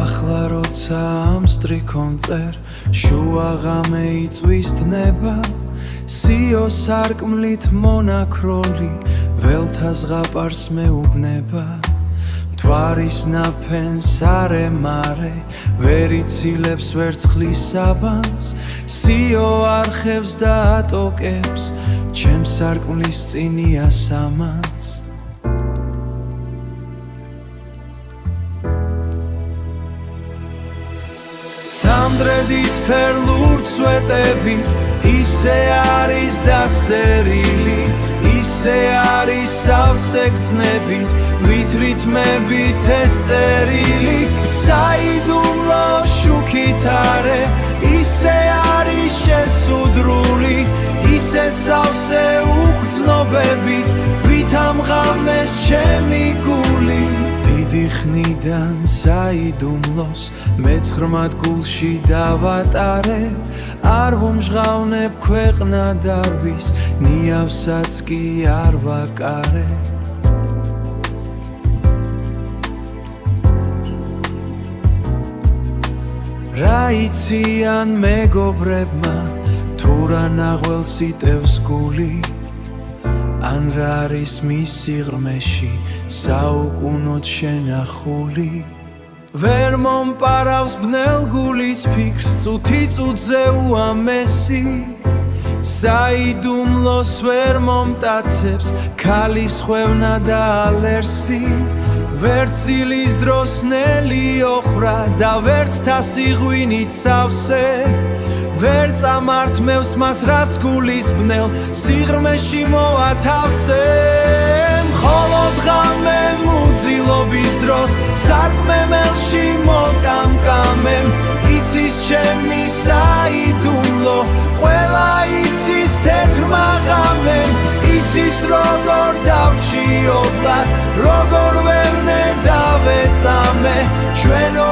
ახლა როცა ამ სტრიქონ წერ შუაღამე იწვის დნება სიო სარკმლით მონაქროლი ველთა ზღაპარს მეუბნება მთვარის ნაფენს არემარე ვერ იცილებს ვერცხლის საბანს სიო არხევს და ატოკებს ჩემს სარკმლის წინია სამანს სამდრედის ფერლურ წვეტებით ისე არის დასერილი ისე არის სავსე გრძნებით ვითრითმებით ეს წერილი საიდუმლო შუქით არე ისე არის შესუდრული ისე სავსე უგრძნობებით ვითამღამეს ჩემი გული დიდი ხნიდან საიდუმლოს მეც ღრმად გულში დავატარებ არ ვუმჟღავნებ ქვეყნად არვის ნიავსაც კი არ ვაკარებ რა იციან მეგობრებმა თუ რა ნაღველს იტევს გული ან რა არის მის სიღრმეში საუკუნოდ შენახული ვერ მომპარავს ბნელ გულის ფიქრს წუთი წუთზე უამესი საიდუმლოს ვერ მომტაცებს ქალის ხვევნა და ალერსი ვერც ცილის დროს ნელი ოხრა და ვერც თასი ღვინით სავსე ვერ წამართმევს მას რაც გულის ბნელ სიღრმეში მოათავსე მხოლოდ ღამე მუძილობის დროს სარკმემელში მოკამკამემ იცის ჩემი საიდუმლო ყველა იცის თეთრმა ღამემ იცის როგორ დავჩიობლად როგორ ვერ ნედავეწამე ჩვენ